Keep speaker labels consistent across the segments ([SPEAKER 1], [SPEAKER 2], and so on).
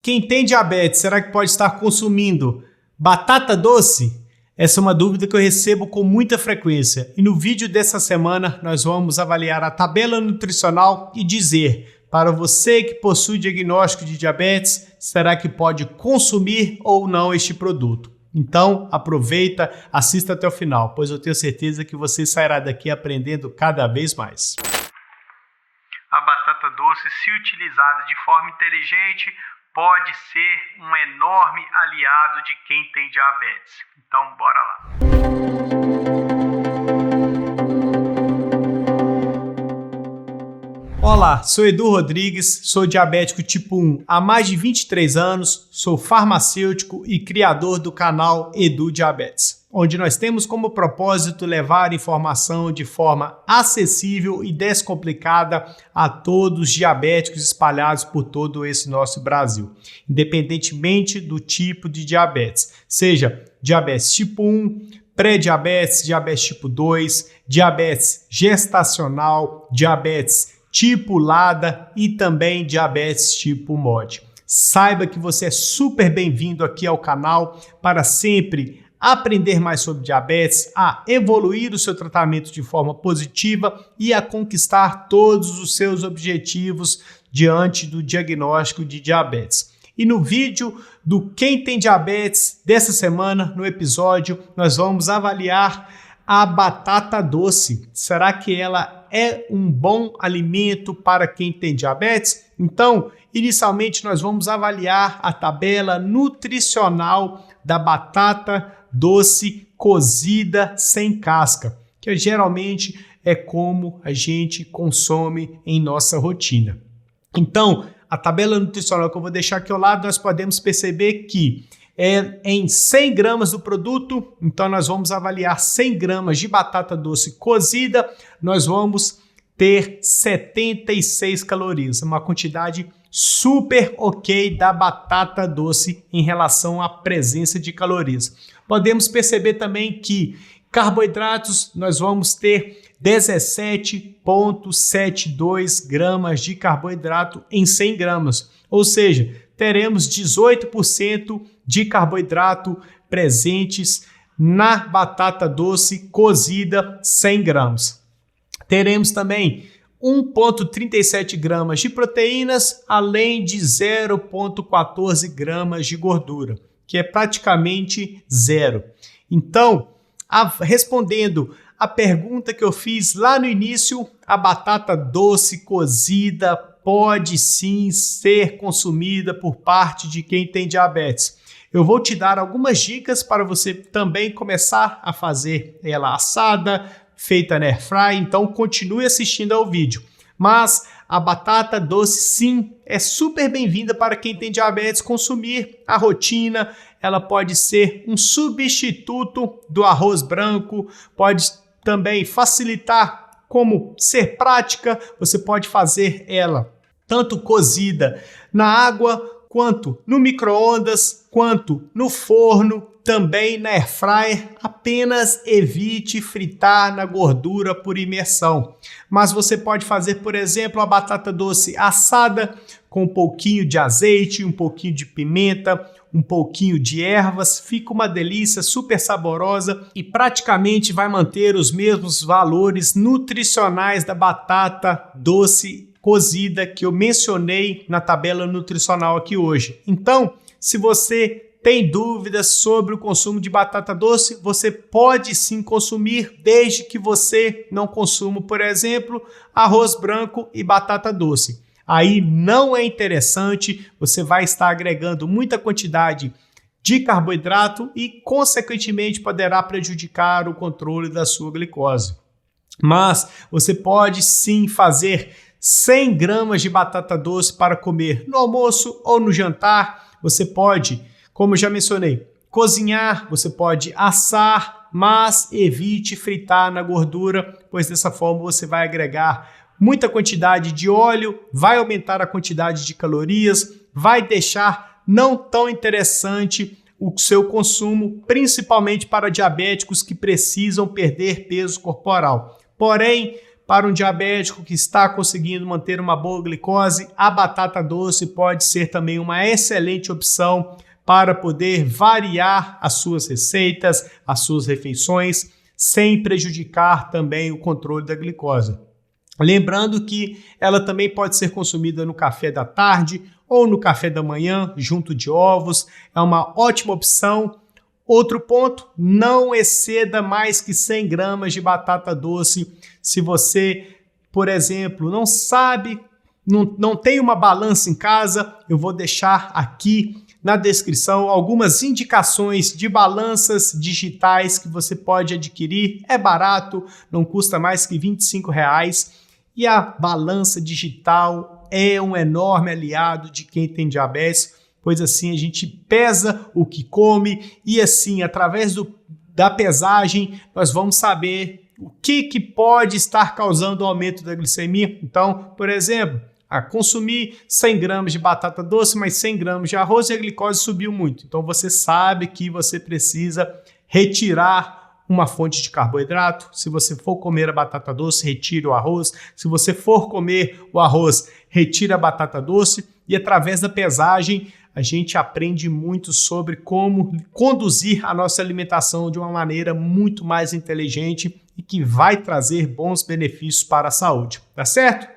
[SPEAKER 1] Quem tem diabetes, será que pode estar consumindo batata doce? Essa é uma dúvida que eu recebo com muita frequência. E no vídeo dessa semana, nós vamos avaliar a tabela nutricional e dizer, para você que possui diagnóstico de diabetes, será que pode consumir ou não este produto? Então, aproveita, assista até o final, pois eu tenho certeza que você sairá daqui aprendendo cada vez mais.
[SPEAKER 2] A batata doce, se utilizada de forma inteligente, pode ser um enorme aliado de quem tem diabetes. Então, bora lá.
[SPEAKER 1] Olá, sou Edu Rodrigues, sou diabético tipo 1 há mais de 23 anos, sou farmacêutico e criador do canal Edu Diabetes, onde nós temos como propósito levar informação de forma acessível e descomplicada a todos os diabéticos espalhados por todo esse nosso Brasil, independentemente do tipo de diabetes, seja diabetes tipo 1, pré-diabetes, diabetes tipo 2, diabetes gestacional, diabetes tipo LADA e também diabetes tipo MOD. Saiba que você é super bem-vindo aqui ao canal para sempre aprender mais sobre diabetes, a evoluir o seu tratamento de forma positiva e a conquistar todos os seus objetivos diante do diagnóstico de diabetes. E no vídeo do Quem Tem Diabetes dessa semana, no episódio, nós vamos avaliar a batata doce. Será que ela é um bom alimento para quem tem diabetes? Então, inicialmente nós vamos avaliar a tabela nutricional da batata doce cozida sem casca, que geralmente é como a gente consome em nossa rotina. Então, a tabela nutricional que eu vou deixar aqui ao lado, nós podemos perceber que é em 100 gramas do produto, então nós vamos avaliar 100 gramas de batata doce cozida, nós vamos ter 76 calorias, uma quantidade super ok da batata doce em relação à presença de calorias. Podemos perceber também que carboidratos nós vamos ter 17,72 gramas de carboidrato em 100 gramas, ou seja, teremos 18% de carboidrato presentes na batata doce cozida 100 gramas. Teremos também 1,37 gramas de proteínas, além de 0,14 gramas de gordura, que é praticamente zero. Então, respondendo a pergunta que eu fiz lá no início, a batata doce cozida pode sim ser consumida por parte de quem tem diabetes. Eu vou te dar algumas dicas para você também começar a fazer ela assada, feita na airfry, então continue assistindo ao vídeo. Mas a batata doce sim é super bem-vinda para quem tem diabetes consumir a rotina. Ela pode ser um substituto do arroz branco, pode também facilitar como ser prática, você pode fazer ela tanto cozida na água, quanto no micro-ondas, quanto no forno, também na airfryer. Apenas evite fritar na gordura por imersão. Mas você pode fazer, por exemplo, a batata doce assada com um pouquinho de azeite, um pouquinho de pimenta, um pouquinho de ervas. Fica uma delícia, super saborosa e praticamente vai manter os mesmos valores nutricionais da batata doce cozida que eu mencionei na tabela nutricional aqui hoje. Então, se você tem dúvidas sobre o consumo de batata doce, você pode sim consumir, desde que você não consuma, por exemplo, arroz branco e batata doce. Aí não é interessante, você vai estar agregando muita quantidade de carboidrato e, consequentemente, poderá prejudicar o controle da sua glicose. Mas você pode sim fazer 100 gramas de batata doce para comer no almoço ou no jantar. Você pode, como eu já mencionei, cozinhar, você pode assar, mas evite fritar na gordura, pois dessa forma você vai agregar muita quantidade de óleo, vai aumentar a quantidade de calorias, vai deixar não tão interessante o seu consumo, principalmente para diabéticos que precisam perder peso corporal. Porém, para um diabético que está conseguindo manter uma boa glicose, a batata doce pode ser também uma excelente opção para poder variar as suas receitas, as suas refeições, sem prejudicar também o controle da glicose. Lembrando que ela também pode ser consumida no café da tarde ou no café da manhã, junto de ovos. É uma ótima opção. Outro ponto, não exceda mais que 100 gramas de batata doce. Se você, por exemplo, não sabe, não tem uma balança em casa, eu vou deixar aqui na descrição algumas indicações de balanças digitais que você pode adquirir. É barato, não custa mais que R$25. E a balança digital é um enorme aliado de quem tem diabetes, pois assim a gente pesa o que come e assim, através da pesagem, nós vamos saber o que pode estar causando o aumento da glicemia. Então, por exemplo, consumir 100 gramas de batata doce, mais 100 gramas de arroz e a glicose subiu muito. Então você sabe que você precisa retirar uma fonte de carboidrato. Se você for comer a batata doce, retire o arroz. Se você for comer o arroz, retire a batata doce. E através da pesagem, a gente aprende muito sobre como conduzir a nossa alimentação de uma maneira muito mais inteligente e que vai trazer bons benefícios para a saúde, tá certo?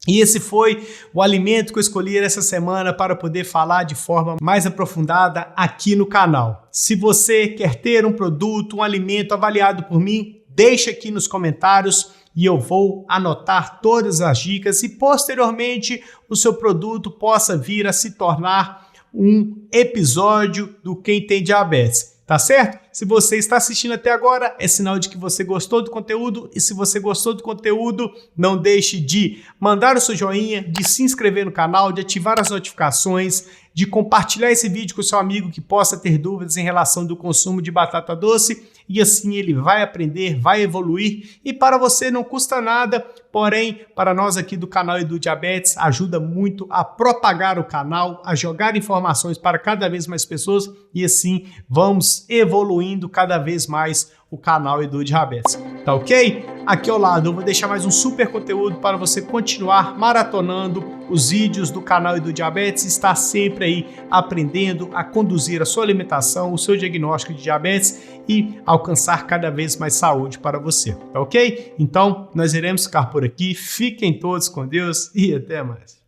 [SPEAKER 1] E esse foi o alimento que eu escolhi essa semana para poder falar de forma mais aprofundada aqui no canal. Se você quer ter um produto, um alimento avaliado por mim, deixa aqui nos comentários e eu vou anotar todas as dicas e posteriormente o seu produto possa vir a se tornar um episódio do Quem Tem Diabetes. Tá certo? Se você está assistindo até agora, é sinal de que você gostou do conteúdo. E se você gostou do conteúdo, não deixe de mandar o seu joinha, de se inscrever no canal, de ativar as notificações, de compartilhar esse vídeo com o seu amigo que possa ter dúvidas em relação do consumo de batata doce. E assim ele vai aprender, vai evoluir. E para você não custa nada, porém, para nós aqui do canal Edu Diabetes, ajuda muito a propagar o canal, a jogar informações para cada vez mais pessoas. E assim vamos evoluindo cada vez mais o canal Edu Diabetes. Tá ok? Aqui ao lado eu vou deixar mais um super conteúdo para você continuar maratonando os vídeos do canal Edu Diabetes e estar sempre aí aprendendo a conduzir a sua alimentação, o seu diagnóstico de diabetes e alcançar cada vez mais saúde para você. Tá ok? Então, nós iremos ficar por aqui. Fiquem todos com Deus e até mais.